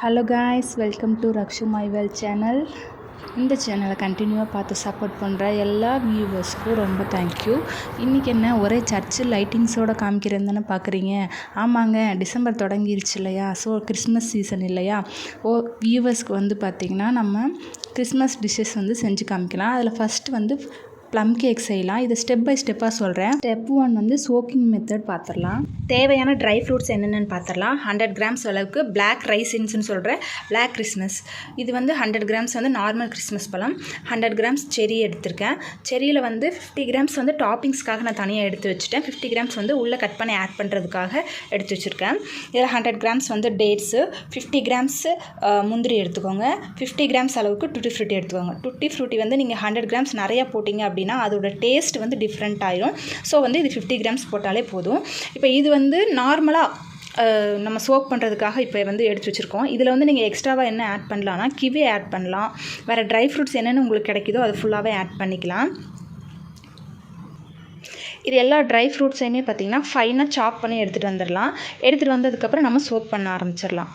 Hello guys, welcome to Rakshu my well channel. இந்த சேனலை கண்டினியூவாக பார்த்து சப்போர்ட் பண்ணுற எல்லா வியூவர்ஸ்க்கும் ரொம்ப தேங்க்யூ. இன்றைக்கி என்ன ஒரே சர்ச்சு லைட்டிங்ஸோடு காமிக்கிறேன்னு தானே பார்க்குறீங்க? ஆமாங்க, டிசம்பர் தொடங்கிருச்சு இல்லையா? ஸோ கிறிஸ்மஸ் சீசன் இல்லையா? வியூவர்ஸ்க்கு வந்து பார்த்திங்கன்னா நம்ம கிறிஸ்மஸ் டிஷ்ஷஸ் வந்து செஞ்சு காமிக்கலாம். அதில் ஃபஸ்ட்டு வந்து ப்ளம் கேக் செய்யலாம். இதை ஸ்டெப் பை ஸ்டெப்பாக சொல்கிறேன். ஸ்டெப் 1 வந்து சோக்கிங் மெத்தட் பார்த்துடலாம். தேவையான ட்ரை ஃப்ரூட்ஸ் என்னென்னு பார்த்துடலாம். 100 கிராம்ஸ் அளவுக்கு பிளாக் ரைசின்ஸ்னு சொல்கிற பிளாக் கிறிஸ்மஸ். இது வந்து 100 கிராம்ஸ் வந்து நார்மல் கிறிஸ்மஸ் பழம். 100 கிராம்ஸ் செரி எடுத்திருக்கேன். செரியில் வந்து 50 கிராம்ஸ் வந்து டாப்பிங்ஸ்க்காக நான் தனியாக எடுத்து வச்சுட்டேன். 50 கிராம்ஸ் வந்து உள்ளே கட் பண்ணி ஆட் பண்ணுறதுக்காக எடுத்து வச்சுருக்கேன். இதில் 100 கிராம்ஸ் வந்து டேட்ஸு, 50 கிராம்ஸ் முந்திரி எடுத்துக்கோங்க. 50 கிராம்ஸ் அளவுக்கு டுட்டி ஃப்ரூட்டி எடுத்துக்கோங்க. டுட்டி ஃப்ரூட்டி வந்து நீங்கள் 100 கிராம்ஸ் நிறையா போட்டிங்க அப்படின்னா அதோட டேஸ்ட் வந்து டிஃப்ரெண்ட் ஆயிரும். ஸோ வந்து இது 50 கிராம்ஸ் போட்டாலே போதும். இப்போ இது வந்து நார்மலாக நம்ம சோக் பண்ணுறதுக்காக இப்போ வந்து எடுத்து வச்சுருக்கோம். இதில் வந்து நீங்கள் எக்ஸ்ட்ராவாக என்ன ஆட் பண்ணலான்னா கிவி ஆட் பண்ணலாம். வேறு ட்ரை ஃப்ரூட்ஸ் என்னென்னு உங்களுக்கு கிடைக்குதோ அது ஃபுல்லாகவே ஆட் பண்ணிக்கலாம். இது எல்லா ட்ரை ஃப்ரூட்ஸையுமே பார்த்திங்கன்னா ஃபைனாக சாப் பண்ணி எடுத்துகிட்டு வந்துடலாம். எடுத்துகிட்டு வந்ததுக்கப்புறம் நம்ம சோக் பண்ண ஆரம்பிச்சிடலாம்.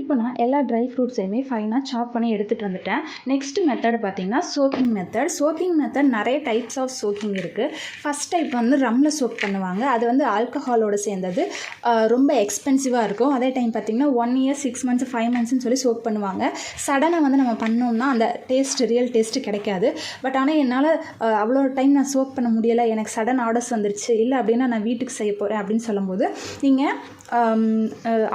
இப்போ நான் எல்லா ட்ரை ஃப்ரூட்ஸையுமே ஃபைனாக சாப் பண்ணி எடுத்துகிட்டு வந்துட்டேன். நெக்ஸ்ட் மெத்தட் பார்த்திங்கன்னா சோக்கிங் மெத்தட். சோக்கிங் மெத்தட் நிறைய டைப்ஸ் ஆஃப் சோக்கிங் இருக்குது. ஃபஸ்ட் டைப் வந்து ரம்மில் சோக் பண்ணுவாங்க. அது வந்து ஆல்கஹாலோடு சேர்ந்தது, ரொம்ப எக்ஸ்பென்சிவாக இருக்கும். அதே டைம் பார்த்திங்கன்னா 1 year 6 months 5 monthsன்னு சொல்லி சோக் பண்ணுவாங்க. சடனாக வந்து நம்ம பண்ணோம்னா அந்த ரியல் டேஸ்ட்டு கிடைக்காது. பட் ஆனால் என்னால் அவ்வளோ டைம் நான் சோக் பண்ண முடியலை, எனக்கு சடன் ஆர்டர்ஸ் வந்துருச்சு, இல்லை அப்படின்னா நான் வீட்டுக்கு செய்ய போகிறேன் அப்படின்னு சொல்லும்போது நீங்கள்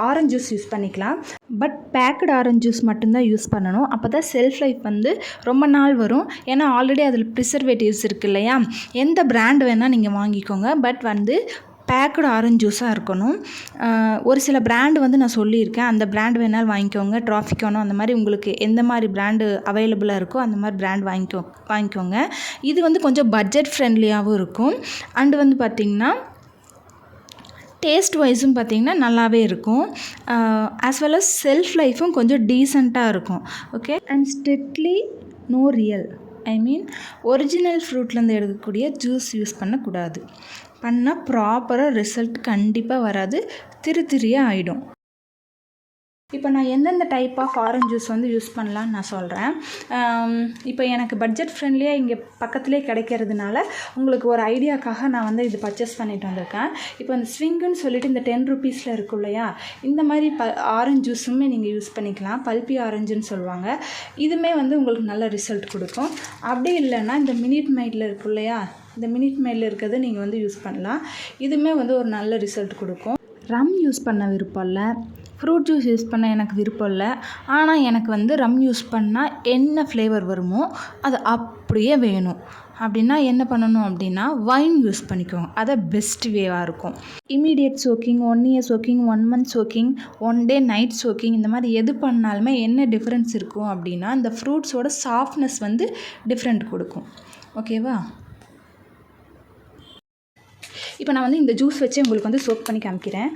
ஆரஞ்சு ஜூஸ் யூஸ் பண்ணிக்கலாம். பட் பேக்கடு ஆரஞ்சு ஜூஸ் மட்டும்தான் யூஸ் பண்ணணும். அப்போ தான் செல்ஃப் லைஃப் வந்து ரொம்ப நாள் வரும். ஏன்னா ஆல்ரெடி அதில் ப்ரிசர்வேட்டிவ்ஸ் இருக்குது இல்லையா? எந்த பிராண்ட் வேணால் நீங்கள் வாங்கிக்கோங்க. பட் வந்து பேக்கடு ஆரஞ்சு ஜூஸாக இருக்கணும். ஒரு சில பிராண்டு வந்து நான் சொல்லியிருக்கேன், அந்த பிராண்ட் வேணாலும் வாங்கிக்கோங்க. ட்ராஃபிக்கானோ அந்த மாதிரி உங்களுக்கு எந்த மாதிரி பிராண்டு அவைலபிளாக இருக்கோ அந்த மாதிரி பிராண்ட் வாங்கிக்கோங்க. இது வந்து கொஞ்சம் பட்ஜெட் ஃப்ரெண்ட்லியாகவும் இருக்கும். அண்டு வந்து பார்த்திங்கன்னா டேஸ்ட் வைஸும் பார்த்திங்கன்னா நல்லாவே இருக்கும். ஆஸ் வெல் அஸ் செல்ஃப் லைஃப்பும் கொஞ்சம் டீசெண்டாக இருக்கும். Okay, and strictly no real, I mean original ஃப்ரூட்லேருந்து எடுக்கக்கூடிய ஜூஸ் யூஸ் பண்ணக்கூடாது. பண்ணால் ப்ராப்பராக ரிசல்ட் கண்டிப்பாக வராது, திரியாக ஆகிடும். இப்போ நான் எந்தெந்த டைப் ஆஃப் ஆரஞ்ச் ஜூஸ் வந்து யூஸ் பண்ணலான்னு நான் சொல்கிறேன். இப்போ எனக்கு பட்ஜெட் ஃப்ரெண்ட்லியாக இங்கே பக்கத்துலேயே கிடைக்கிறதுனால உங்களுக்கு ஒரு ஐடியாக்காக நான் வந்து இது பர்ச்சேஸ் பண்ணிட்டு வந்திருக்கேன். இப்போ அந்த ஸ்விங்குன்னு சொல்லிட்டு இந்த 10 rupeesல இருக்கும் இல்லையா? இந்த மாதிரி ஆரஞ்ச் ஜூஸுமே நீங்கள் யூஸ் பண்ணிக்கலாம். பல்பி ஆரஞ்சுன்னு சொல்லுவாங்க. இதுவுமே வந்து உங்களுக்கு நல்ல ரிசல்ட் கொடுக்கும். அப்படி இல்லைன்னா இந்த மினிட் மைடில் இருக்கும் இல்லையா? இந்த மினிட் மைடில் இருக்கிறது நீங்கள் வந்து யூஸ் பண்ணலாம். இதுவுமே வந்து ஒரு நல்ல ரிசல்ட் கொடுக்கும். ரம் யூஸ் பண்ண விருப்பம் இல்லை, ஃப்ரூட் ஜூஸ் யூஸ் பண்ண எனக்கு விருப்பம் இல்லை. ஆனால் எனக்கு வந்து ரம் யூஸ் பண்ணால் என்ன ஃப்ளேவர் வருமோ அது அப்படியே வேணும் அப்படின்னா என்ன பண்ணணும் அப்படின்னா வைன் யூஸ் பண்ணிக்கோங்க. அது பெஸ்ட் வேவாக இருக்கும். Immediate soaking, 1 year soaking, 1 month soaking, 1 day night soaking, இந்த மாதிரி எது பண்ணாலுமே என்ன டிஃப்ரென்ஸ் இருக்கும் அப்படின்னா இந்த ஃப்ரூட்ஸோட சாஃப்ட்னஸ் வந்து டிஃப்ரெண்ட் கொடுக்கும். ஓகேவா? இப்போ நான் வந்து இந்த ஜூஸ் வச்சு உங்களுக்கு வந்து சோக் பண்ணி காமிக்கிறேன்.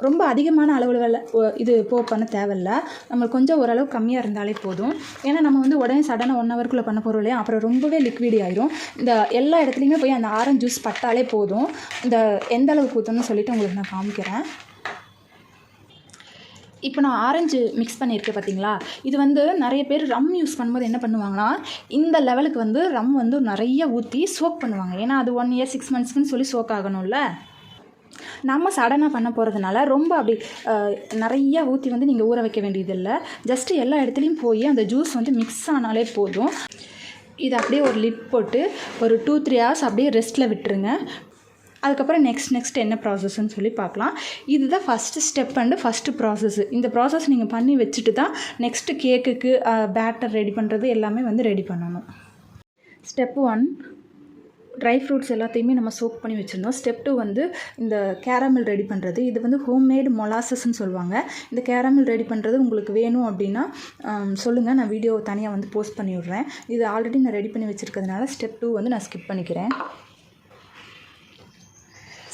ரொம்ப அதிகமான அளவில் இது பண்ண தேவையில்ல. நம்மளுக்கு கொஞ்சம் ஓரளவு கம்மியாக இருந்தாலே போதும். ஏன்னா நம்ம வந்து உடனே சடனாக 1 hourக்குள்ளே பண்ண போகிறோம் இல்லையா? அப்புறம் ரொம்பவே லிக்விடி ஆயிரும். இந்த எல்லா இடத்துலையுமே போய் அந்த ஆரஞ்சு ஜூஸ் பட்டாலே போதும். இந்த எந்த அளவுக்கு ஊற்றணும்னு சொல்லிவிட்டு உங்களுக்கு நான் காமிக்கிறேன். இப்போ நான் ஆரஞ்சு மிக்ஸ் பண்ணியிருக்கேன் பார்த்தீங்களா? இது வந்து நிறைய பேர் ரம் யூஸ் பண்ணும்போது என்ன பண்ணுவாங்கன்னா இந்த லெவலுக்கு வந்து ரம் வந்து நிறைய ஊற்றி சோக் பண்ணுவாங்க. ஏன்னா அது 1 year 6 monthsக்குன்னு சொல்லி சோக் ஆகணும்ல. நம்ம சடனாக பண்ண போகிறதுனால ரொம்ப அப்படி நிறைய ஊற்றி வந்து நீங்கள் ஊற வைக்க வேண்டியதில்லை. ஜஸ்ட்டு எல்லா இடத்துலையும் போய் அந்த ஜூஸ் வந்து மிக்ஸ் ஆனாலே போதும். இது அப்படியே ஒரு லிட் போட்டு ஒரு 2-3 hours அப்படியே ரெஸ்ட்டில் விட்டுருங்க. அதுக்கப்புறம் நெக்ஸ்ட் என்ன ப்ராசஸ்ன்னு சொல்லி பார்க்கலாம். இதுதான் first step and first process. இந்த ப்ராசஸ் நீங்கள் பண்ணி வச்சுட்டு தான் நெக்ஸ்ட்டு கேக்குக்கு பேட்டர் ரெடி பண்ணுறது எல்லாமே வந்து ரெடி பண்ணணும். ஸ்டெப் 1 ட்ரை ஃப்ரூட்ஸ் எல்லாத்தையுமே நம்ம சோக் பண்ணி வச்சுருந்தோம். ஸ்டெப் 2 வந்து இந்த கேரமல் ரெடி பண்ணுறது. இது வந்து ஹோம்மேட் மொலாசஸ்ன்னு சொல்லுவாங்க. இந்த கேரமல் ரெடி பண்ணுறது உங்களுக்கு வேணும் அப்படின்னா சொல்லுங்கள், நான் வீடியோ தனியாக வந்து போஸ்ட் பண்ணி விட்றேன். இது ஆல்ரெடி நான் ரெடி பண்ணி வச்சுருக்கிறதுனால ஸ்டெப் 2 வந்து நான் ஸ்கிப் பண்ணிக்கிறேன்.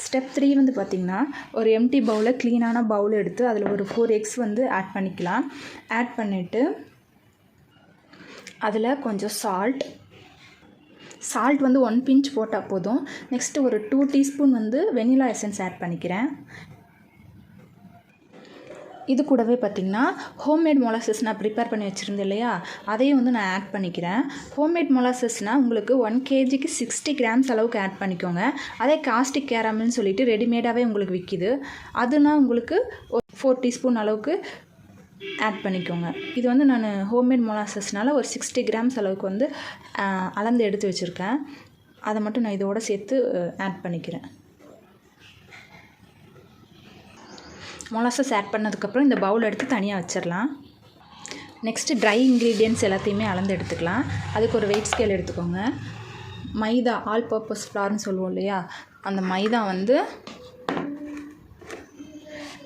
ஸ்டெப் 3 வந்து பார்த்திங்கன்னா, ஒரு எம்டி பவுலில் க்ளீனான பவுல் எடுத்து அதில் ஒரு 4 எக்ஸ் வந்து ஆட் பண்ணிக்கலாம். ஆட் பண்ணிவிட்டு அதில் கொஞ்சம் சால்ட் வந்து 1 பிஞ்ச் போட்டால் போதும். நெக்ஸ்ட்டு ஒரு 2 டீஸ்பூன் வந்து வெனிலா எசன்ஸ் ஆட் பண்ணிக்கிறேன். இது கூடவே பார்த்திங்கன்னா ஹோம்மேட் மொலாசஸ் நான் ப்ரிப்பேர் பண்ணி வச்சுருந்தேன் இல்லையா, அதையும் வந்து நான் ஆட் பண்ணிக்கிறேன். ஹோம்மேட் மொலாசஸ்னால் உங்களுக்கு 1 kgக்கு 60 கிராம்ஸ் அளவுக்கு ஆட் பண்ணிக்கோங்க. அதே காஸ்டிக் கேரமல்னு சொல்லிட்டு ரெடிமேடாகவே உங்களுக்கு விற்கிது. அதுனா உங்களுக்கு 4 டீஸ்பூன் அளவுக்கு ஆட் பண்ணிக்கோங்க. இது வந்து நான் ஹோம்மேட் மொலாசஸ்னால் ஒரு 60 கிராம்ஸ் அளவுக்கு வந்து அளந்து எடுத்து வச்சுருக்கேன். அதை மட்டும் நான் இதோடு சேர்த்து ஆட் பண்ணிக்கிறேன். மொலாசஸ் ஆட் பண்ணதுக்கப்புறம் இந்த பவுல் எடுத்து தனியாக வச்சிடலாம். நெக்ஸ்ட்டு ட்ரை இன்க்ரீடியன்ட்ஸ் எல்லாத்தையுமே அளந்து எடுத்துக்கலாம். அதுக்கு ஒரு வெயிட் ஸ்கேல் எடுத்துக்கோங்க. மைதா ஆல் பர்பஸ் ஃப்ளார்னு சொல்லுவோம் இல்லையா, அந்த மைதா வந்து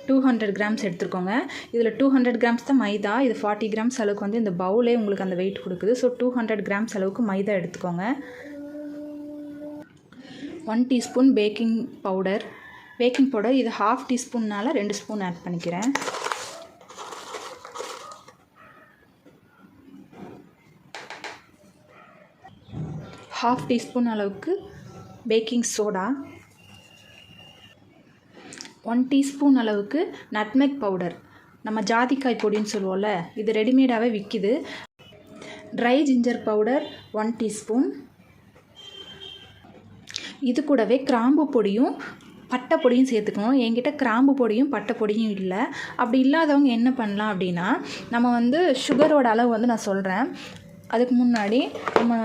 200 கிராம்ஸ் எடுத்துக்கோங்க. இதில் 200 கிராம்ஸ் தான் மைதா. இது 40 கிராம்ஸ் அளவுக்கு வந்து இந்த பவுலே உங்களுக்கு அந்த வெயிட் கொடுக்குது. ஸோ 200 கிராம்ஸ் அளவுக்கு மைதா எடுத்துக்கோங்க. 1 டீஸ்பூன் பேக்கிங் பவுடர் இது 1/2 டீஸ்பூன்னால் 2 ஸ்பூன் ஆட் பண்ணிக்கிறேன். ½ டீஸ்பூன் அளவுக்கு பேக்கிங் சோடா, 1 டீஸ்பூன் அளவுக்கு நட்மெக் பவுடர், நம்ம ஜாதிக்காய் பொடின்னு சொல்லுவோம்ல, இது ரெடிமேடாகவே விற்கிது. Try ginger powder 1 teaspoon. இது கூடவே கிராம்பு பொடியும் பட்டை பொடியும் சேர்த்துக்கணும். என்கிட்ட கிராம்பு பொடியும் பட்டை பொடியும் இல்லை. அப்படி இல்லாதவங்க என்ன பண்ணலாம் அப்படின்னா, நம்ம வந்து சுகரோட அளவு வந்து நான் சொல்கிறேன். அதுக்கு முன்னாடி நம்ம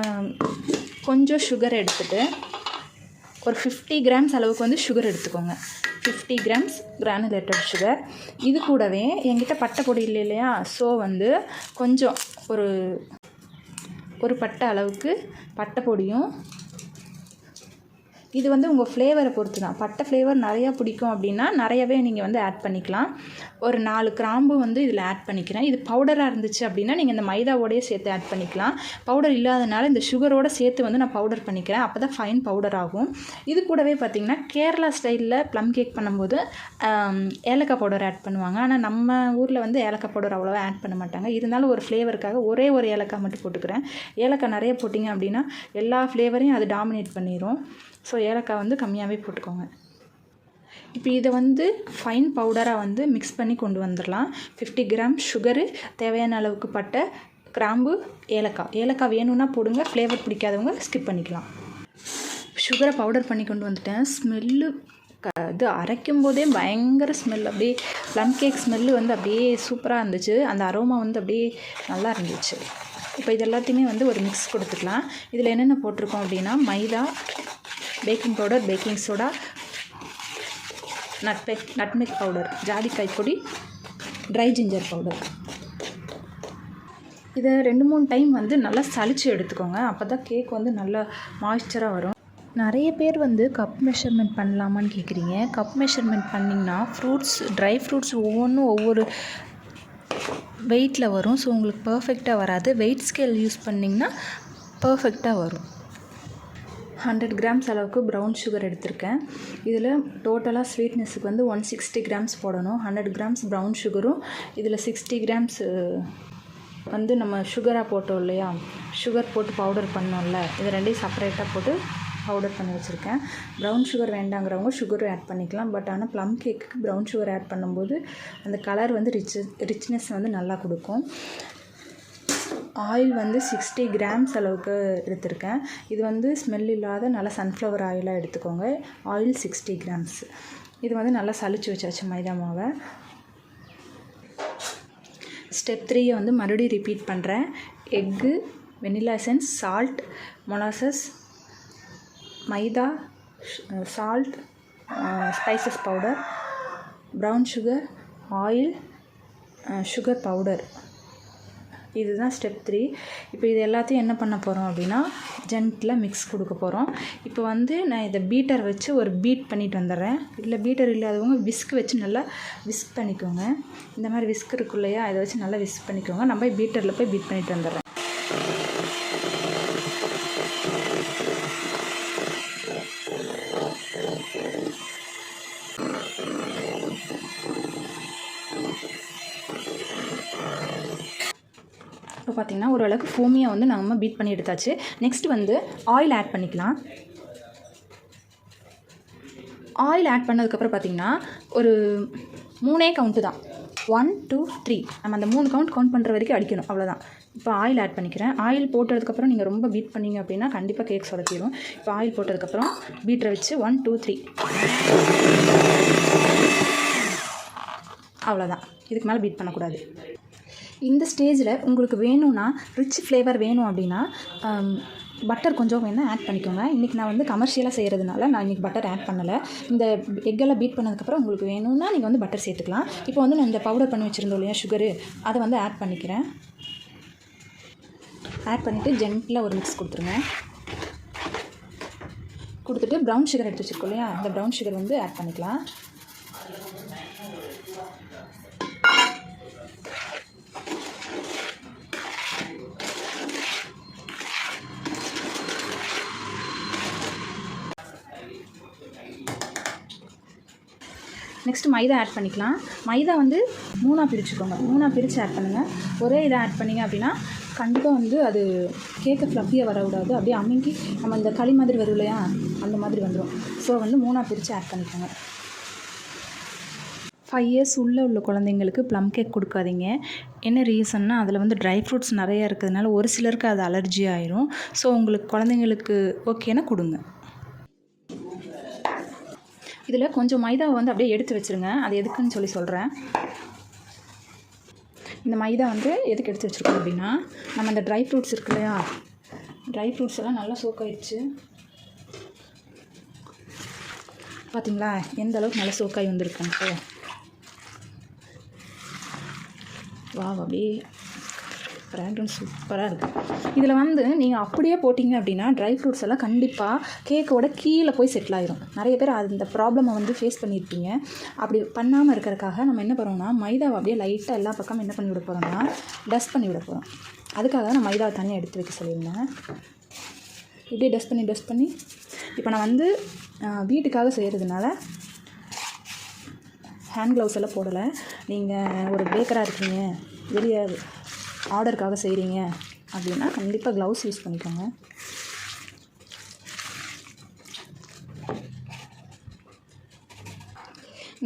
கொஞ்சம் சுகர் எடுத்துகிட்டு ஒரு 50 கிராம்ஸ் அளவுக்கு வந்து சுகர் எடுத்துக்கோங்க. 50 கிராம்ஸ் கிரானுலேட்டட் சுகர். இது கூடவே என்கிட்ட பட்டை பொடி இல்லை இல்லையா, ஸோ வந்து கொஞ்சம் ஒரு பட்டை அளவுக்கு பட்டை பொடியும், இது வந்து உங்கள் ஃப்ளேவரை பொறுத்து தான். பட்டை ஃப்ளேவர் நிறையா பிடிக்கும் அப்படின்னா நிறையவே நீங்கள் வந்து ஆட் பண்ணிக்கலாம். ஒரு 4 கிராம்பு வந்து இதில் ஆட் பண்ணிக்கிறேன். இது பவுடராக இருந்துச்சு அப்படின்னா நீங்கள் இந்த மைதாவோடையே சேர்த்து ஆட் பண்ணிக்கலாம். பவுடர் இல்லாதனால இந்த சுகரோடு சேர்த்து வந்து நான் பவுடர் பண்ணிக்கிறேன். அப்போ தான் ஃபைன் பவுடர் ஆகும். இது கூடவே பார்த்திங்கன்னா கேரளா ஸ்டைலில் ப்ளம் கேக் பண்ணும்போது ஏலக்காய் பவுடர் ஆட் பண்ணுவாங்க. ஆனால் நம்ம ஊரில் வந்து ஏலக்காய் பவுடர் அவ்வளோவா ஆட் பண்ண மாட்டாங்க. இருந்தாலும் ஒரு ஃப்ளேவருக்காக ஒரே ஒரு ஏலக்காய் மட்டும் போட்டுக்கிறேன். ஏலக்காய் நிறைய போட்டிங்க அப்படின்னா எல்லா ஃப்ளேவரையும் அது டாமினேட் பண்ணிடும். ஸோ ஏலக்காய் வந்து கம்மியாகவே போட்டுக்கோங்க. இப்போ இதை வந்து ஃபைன் பவுடராக வந்து மிக்ஸ் பண்ணி கொண்டு வந்துடலாம். 50 கிராம் சுகரு, தேவையான அளவுக்கு பட்டை, கிராம்பு, ஏலக்காய் வேணும்னா போடுங்க, ஃப்ளேவர் பிடிக்காதவங்க ஸ்கிப் பண்ணிக்கலாம். சுகரை பவுடர் பண்ணி கொண்டு வந்துட்டேன். ஸ்மெல்லு இது அரைக்கும் போதே பயங்கர ஸ்மெல், அப்படியே ப்ளம் கேக் ஸ்மெல்லு வந்து அப்படியே சூப்பராக இருந்துச்சு. அந்த அரோமா வந்து அப்படியே நல்லா இருந்துச்சு. இப்போ இது எல்லாத்தையுமே வந்து ஒரு மிக்ஸ் கொடுத்துக்கலாம். இதில் என்னென்ன போட்டிருக்கோம் அப்படின்னா maida, baking powder, baking soda, nutmeg powder, ஜாதிக்காய் பொடி, ட்ரை ஜிஞ்சர் பவுடர். இதை 2-3 டைம் வந்து நல்லா சலிச்சு எடுத்துக்கோங்க. அப்போ தான் கேக் வந்து நல்லா மாய்ஸ்சராக வரும். நிறைய பேர் வந்து கப் மெஷர்மெண்ட் பண்ணலாமான்னு கேட்குறீங்க. கப் மெஷர்மெண்ட் பண்ணிங்கன்னா ட்ரை ஃப்ரூட்ஸ் ஒவ்வொன்றும் ஒவ்வொரு வெயிட்டில் வரும். ஸோ உங்களுக்கு பர்ஃபெக்டாக வராது. வெயிட் ஸ்கேல் யூஸ் பண்ணிங்கன்னா பர்ஃபெக்டாக வரும். 100 கிராம்ஸ் அளவுக்கு ப்ரௌன் சுகர் எடுத்திருக்கேன். இதில் டோட்டலாக ஸ்வீட்னஸுக்கு வந்து 160 கிராம்ஸ் போடணும். 100 கிராம்ஸ் ப்ரௌன் சுகரும் இதில் 60 கிராம்ஸ் வந்து நம்ம சுகராக போட்டோம் இல்லையா, சுகர் போட்டு பவுடர் பண்ணோம்ல, இது ரெண்டையும் செப்பரேட்டாக போட்டு பவுடர் பண்ணி வச்சுருக்கேன். ப்ரௌன் சுகர் வேண்டாங்கிறவங்க சுகரும் ஆட் பண்ணிக்கலாம். பட் ஆனால் ப்ளம் கேக்குக்கு ப்ரௌன் சுகர் ஆட் பண்ணும்போது அந்த கலர் வந்து ரிச்னஸ் வந்து நல்லா கொடுக்கும். ஆயில் வந்து 60 கிராம்ஸ் அளவுக்கு எடுத்திருக்கேன். இது வந்து ஸ்மெல் இல்லாத நல்லா சன்ஃப்ளவர் ஆயிலாக எடுத்துக்கோங்க. Oil 60 grams. இது வந்து நல்லா சலிச்சு வச்சாச்சு மைதா மாவை. ஸ்டெப் 3 வந்து மறுபடியும் ரிப்பீட் பண்ணுறேன். Egg, vanilla essence, salt, molasses, maida, salt, spices powder, brown sugar, oil, sugar powder. இதுதான் ஸ்டெப் 3. இப்போ இது எல்லாத்தையும் என்ன பண்ண போகிறோம் அப்படின்னா ஜென்டிலாக மிக்ஸ் கொடுக்க போகிறோம். இப்போ வந்து நான் இதை பீட்டர் வச்சு ஒரு பீட் பண்ணிட்டு வந்துடுறேன். இல்லை பீட்டர் இல்லாதவங்க விஸ்க் வச்சு நல்லா விஸ்க் பண்ணிக்கோங்க. இந்த மாதிரி விஸ்க் இருக்கு இல்லையா, இதை வச்சு நல்லா விஸ்க் பண்ணிக்கோங்க. நான் போய் பீட்டரில் போய் பீட் பண்ணிட்டு வந்துடுறேன். இப்போ பார்த்திங்கன்னா ஓரளவுக்கு ஃபோமியாக வந்து நம்ம பீட் பண்ணி எடுத்தாச்சு. நெக்ஸ்ட் வந்து ஆயில் ஆட் பண்ணிக்கலாம். ஆயில் ஆட் பண்ணதுக்கப்புறம் பார்த்திங்கன்னா ஒரு 3 கவுண்ட்டு தான், 1 2 3 நம்ம அந்த 3 கவுண்ட் பண்ணுற வரைக்கும் அடிக்கணும், அவ்வளோதான். இப்போ ஆயில் ஆட் பண்ணிக்கிறேன். ஆயில் போட்டதுக்கப்புறம் நீங்கள் ரொம்ப பீட் பண்ணிங்க அப்படின்னா கண்டிப்பாக கேக் சொதப்பிடும். இப்போ ஆயில் போட்டதுக்கப்புறம் பீட்டரை வச்சு 1 2 3 அவ்வளோதான். இதுக்கு மேலே பீட் பண்ணக்கூடாது. இந்த ஸ்டேஜில் உங்களுக்கு வேணும்னா ரிச் ஃப்ளேவர் வேணும் அப்படின்னா பட்டர் கொஞ்சம் வேணால் ஆட் பண்ணிக்கோங்க. இன்றைக்கி நான் வந்து கமர்ஷியலாக செய்கிறதுனால நான் இன்றைக்கி பட்டர் ஆட் பண்ணலை. இந்த எக்கெல்லாம் பீட் பண்ணதுக்கப்புறம் உங்களுக்கு வேணும்னா நீங்கள் வந்து பட்டர் சேர்த்துக்கலாம். இப்போ வந்து நான் இந்த பவுடர் பண்ணி வச்சுருந்தோம் இல்லையா சுகரு, அதை வந்து ஆட் பண்ணிக்கிறேன். ஆட் பண்ணிவிட்டு ஜென்டிலாக ஒரு மிக்ஸ் கொடுத்துருங்க. கொடுத்துட்டு ப்ரௌன் சுகர் எடுத்து வச்சுருக்கோம் இல்லையா, அந்த ப்ரௌன் சுகர் வந்து ஆட் பண்ணிக்கலாம். நெக்ஸ்ட்டு மைதா ஆட் பண்ணிக்கலாம். மைதா வந்து 3 பிரிச்சுக்கோங்க. 3 பிரித்து ஆட் பண்ணுங்கள். ஒரே இதை ஆட் பண்ணிங்க அப்படின்னா கண்டிப்பாக வந்து அது கேக்கை ஃப்ளஃபியாக வரக்கூடாது, அப்படியே அமுங்கி நம்ம இந்த களி மாதிரி வரும் இல்லையா, அந்த மாதிரி வந்துடும். ஸோ வந்து 3 பிரித்து ஆட் பண்ணிக்கோங்க. 5 இயர்ஸ் உள்ள குழந்தைங்களுக்கு ப்ளம் கேக் கொடுக்காதீங்க. என்ன ரீசன்னா அதில் வந்து ட்ரை ஃப்ரூட்ஸ் நிறையா இருக்கிறதுனால ஒரு சிலருக்கு அது அலர்ஜி ஆயிரும். ஸோ உங்களுக்கு குழந்தைங்களுக்கு ஓகேனா கொடுங்க. இதில் கொஞ்சம் மைதாவை வந்து அப்படியே எடுத்து வச்சுருங்க. அது எதுக்குன்னு சொல்லி சொல்கிறேன். இந்த மைதா வந்து எதுக்கு எடுத்து வச்சுருக்கோம் அப்படின்னா, நம்ம இந்த ட்ரை ஃப்ரூட்ஸ் இருக்கு இல்லையா, ட்ரை ஃப்ரூட்ஸ் எல்லாம் நல்லா சோக் ஆயிடுச்சு. பார்த்தீங்களா எந்த அளவுக்கு நல்லா சோக்காகி வந்திருக்குன்ட்டு. வா அப்படியே ஃப்ராக்ரன்ஸ் சூப்பராக இருக்குது. இதில் வந்து நீங்கள் அப்படியே போட்டிங்க அப்படின்னா ட்ரை ஃப்ரூட்ஸ் எல்லாம் கண்டிப்பாக கேக்கோட கீழே போய் செட்டில் ஆயிரும். நிறைய பேர் அந்த ப்ராப்ளமை வந்து ஃபேஸ் பண்ணியிருப்பீங்க. அப்படி பண்ணாமல் இருக்கிறதுக்காக நம்ம என்ன பண்ணுறோம்னா மைதாவை அப்படியே லைட்டாக எல்லா பக்கமும் என்ன பண்ணி விட போகிறோம்னா டஸ்ட் பண்ணி விட போகிறோம். அதுக்காக தான் நான் மைதாவை தனியாக எடுத்து வைக்க சொல்லியிருந்தேன். இப்படியே டஸ்ட் பண்ணி இப்போ நான் வந்து வீட்டுக்காக செய்கிறதுனால ஹேண்ட் க்ளவுஸ் எல்லாம் போடலை. நீங்கள் ஒரு பேக்கராக இருக்கீங்க, வெளியே ஆர்டருக்காக செய்கிறீங்க அப்படின்னா கண்டிப்பாக க்ளவுஸ் யூஸ் பண்ணிக்கோங்க.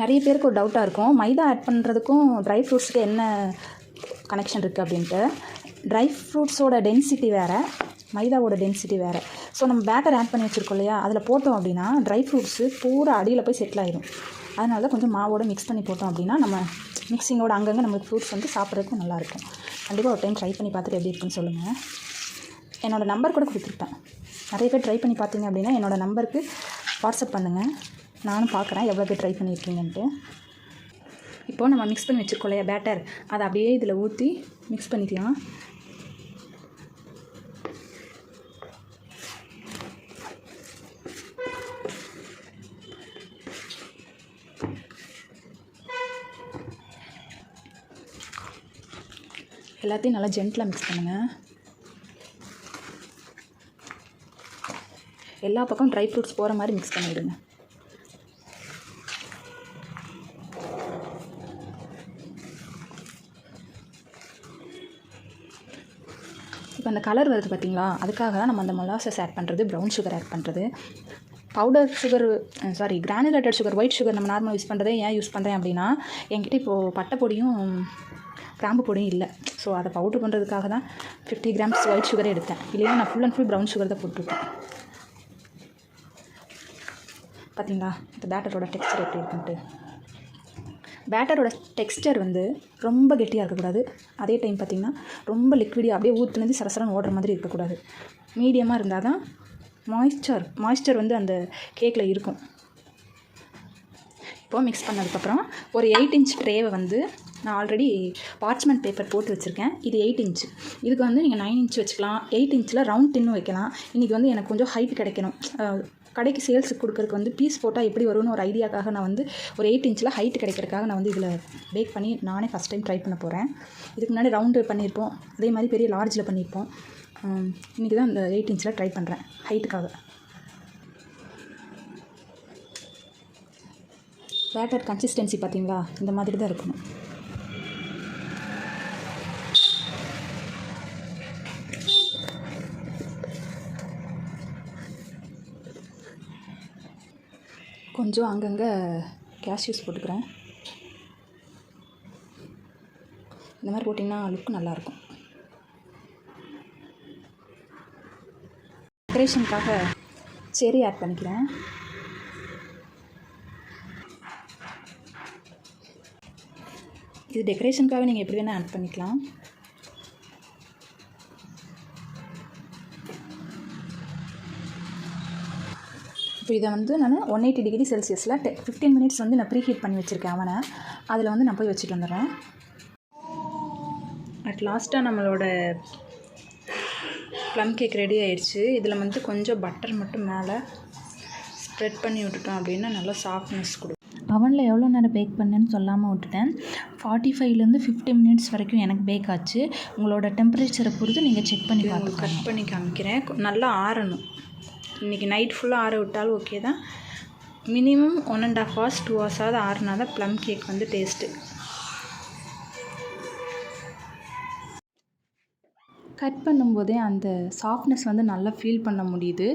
நிறைய பேருக்கு ஒரு டவுட்டாக இருக்கும், மைதா ஆட் பண்ணுறதுக்கும் ட்ரை ஃப்ரூட்ஸுக்கு என்ன கனெக்ஷன் இருக்குது அப்படின்ட்டு. ட்ரை ஃப்ரூட்ஸோட டென்சிட்டி வேறு, மைதாவோட டென்சிட்டி வேறு. ஸோ நம்ம பேட்டர் ஆட் பண்ணி வச்சுருக்கோம் இல்லையா, அதில் போட்டோம் அப்படின்னா ட்ரை ஃப்ரூட்ஸு பூரா அடியில் போய் செட்டில் ஆயிடும். அதனால தான் கொஞ்சம் மாவோடு மிக்ஸ் பண்ணி போட்டோம் அப்படின்னா நம்ம மிக்ஸிங்கோட அங்கங்கே நம்மளுக்கு ஃப்ரூட்ஸ் வந்து சாப்பிட்றதுக்கும் நல்லாயிருக்கும். கண்டிப்பாக ஒரு டைம் ட்ரை பண்ணி பார்த்துட்டு எப்படி இருக்குன்னு சொல்லுங்கள். என்னோடய நம்பர் கூட கொடுத்துருப்பேன். நிறைய பேர் ட்ரை பண்ணி பார்த்தீங்க அப்படின்னா என்னோடய நம்பருக்கு வாட்ஸ்அப் பண்ணுங்கள். நானும் பார்க்குறேன் எவ்வளோ பேர் ட்ரை பண்ணியிருக்கீங்கன்ட்டு. இப்போது நம்ம மிக்ஸ் பண்ணி வச்சுருக்கோம் இல்லையா பேட்டர், அதை அப்படியே இதில் ஊற்றி மிக்ஸ் பண்ணிக்கலாம். எல்லாத்தையும் நல்லா ஜென்டிலாக மிக்ஸ் பண்ணுங்கள். எல்லா பக்கம் ட்ரை ஃப்ரூட்ஸ் போகிற மாதிரி மிக்ஸ் பண்ணிவிடுங்க. இப்போ அந்த கலர் வருது பார்த்தீங்களா, அதுக்காக தான் நம்ம அந்த மொலாசஸ் ஆட் பண்ணுறது, ப்ரௌன் சுகர் ஆட் பண்ணுறது. Powder sugar granulated sugar, white sugar நம்ம நார்மலாக யூஸ் பண்ணுறதே ஏன் யூஸ் பண்ணுறேன் அப்படின்னா, என்கிட்ட இப்போது பட்டை பொடியும் கிராம்பு பொடியும் இல்லை. ஸோ அதை பவுட்ரு பண்ணுறதுக்காக தான் 50 கிராம்ஸ் ஒயிட் சுகரே எடுத்தேன். இல்லைன்னா நான் full and full brown sugar தான் போட்டுருக்கேன். பார்த்தீங்களா இந்த பேட்டரோட டெக்ஸ்டர் எப்படி இருக்குன்ட்டு. பேட்டரோட டெக்ஸ்டர் வந்து ரொம்ப கெட்டியாக இருக்கக்கூடாது, அதே டைம் பார்த்திங்கன்னா ரொம்ப லிக்விடியாக அப்படியே ஊற்றுனது சரசரன்னு ஓடுற மாதிரி இருக்கக்கூடாது. மீடியமாக இருந்தால் தான் மாய்ஸ்சர் வந்து அந்த கேக்கில் இருக்கும். இப்போது மிக்ஸ் பண்ணதுக்கப்புறம் ஒரு 8 இன்ச் ட்ரேவை வந்து நான் ஆல்ரெடி பார்ச்மெண்ட் பேப்பர் போட்டு வச்சுருக்கேன். இது 8 இன்ச்சு. இதுக்கு வந்து நீங்கள் 9 இன்ச் வச்சுக்கலாம். 8 இன்ச்சில் ரவுண்ட் டின்னு வைக்கலாம். இன்றைக்கி வந்து எனக்கு கொஞ்சம் ஹைட் கிடைக்கணும், கடைக்கு சேல்ஸுக்கு கொடுக்கறதுக்கு வந்து பீஸ் போட்டால் எப்படி வரும்னு ஒரு ஐடியாக்காக நான் வந்து ஒரு 8 இன்ச்சில் ஹைட் கிடைக்கிறதுக்காக நான் வந்து இதில் பேக் பண்ணி நானே ஃபஸ்ட் டைம் ட்ரை பண்ண போகிறேன். இதுக்கு முன்னாடி ரவுண்டு பண்ணியிருப்போம், அதே மாதிரி பெரிய லார்ஜில் பண்ணியிருப்போம். இன்றைக்கி தான் இந்த 8 இன்ச்சில் ட்ரை பண்ணுறேன் ஹைட்டுக்காக. பேட்டர் கன்சிஸ்டன்சி பார்த்தீங்களா, இந்த மாதிரி தான் இருக்கணும். கொஞ்சம் அங்கங்கே கேஷ்யூஸ் போட்டுக்கிறேன். இந்த மாதிரி போட்டிங்கன்னா லுக் நல்லாயிருக்கும். டெக்கரேஷனுக்காக செரி ஆட் பண்ணிக்கிறேன். இது டெக்கரேஷனுக்காக நீங்கள் எப்படி வேணால் ஆட் பண்ணிக்கலாம். இப்போ இதை வந்து நான் 180 டிகிரி செல்சியஸில் 15 மினிட்ஸ் வந்து நான் ப்ரீ ஹீட் பண்ணி வச்சுருக்கேன் அவனை. அதில் வந்து நான் போய் வச்சுட்டு வந்துடுறேன். அட் லாஸ்ட்டாக நம்மளோட ப்ளம் கேக் ரெடி ஆயிடுச்சு. இதில் வந்து கொஞ்சம் பட்டர் மட்டும் மேலே ஸ்ப்ரெட் பண்ணி விட்டுட்டோம் அப்படின்னா நல்லா சாஃப்ட்னஸ் கொடுக்கும். அவனில் எவ்வளோ நேரம் பேக் பண்ணேன்னு சொல்லாமல் விட்டுட்டேன். 45லேருந்து 50 மினிட்ஸ் வரைக்கும் எனக்கு பேக் ஆச்சு. உங்களோட டெம்பரேச்சரை பொறுத்து நீங்கள் செக் பண்ணி பார்த்து கட் பண்ணி காமிக்கிறேன். நல்லா ஆறணும். இன்றைக்கி நைட் ஃபுல்லாக ஆற விட்டாலும் ஓகே தான். மினிமம் 1.5 hours 2 ஹவர்ஸாவது ஆறுனா தான் ப்ளம் கேக் வந்து டேஸ்ட்டு. கட் பண்ணும்போதே அந்த சாஃப்ட்னஸ் வந்து நல்லா ஃபீல் பண்ண முடியுது.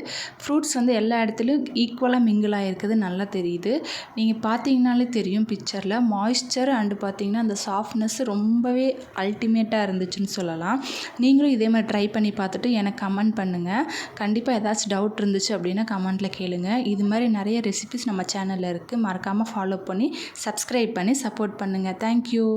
ஃப்ரூட்ஸ் வந்து எல்லா இடத்துலையும் ஈக்குவலாக மிங்கிள் ஆகிருக்குது நல்லா தெரியுது. நீங்கள் பார்த்தீங்கனாலே தெரியும் பிக்சரில். மாய்ஸ்சர் அண்டு பார்த்தீங்கன்னா அந்த சாஃப்ட்னஸ் ரொம்பவே அல்டிமேட்டாக இருந்துச்சுன்னு சொல்லலாம். நீங்களும் இதே மாதிரி ட்ரை பண்ணி பார்த்துட்டு எனக்கு கமெண்ட் பண்ணுங்கள். கண்டிப்பாக ஏதாச்சும் டவுட் இருந்துச்சு அப்படின்னா கமெண்ட்டில் கேளுங்க. இது மாதிரி நிறைய ரெசிபிஸ் நம்ம சேனலில் இருக்குது. மறக்காமல் ஃபாலோ பண்ணி சப்ஸ்கிரைப் பண்ணி சப்போர்ட் பண்ணுங்கள். தேங்க்யூ.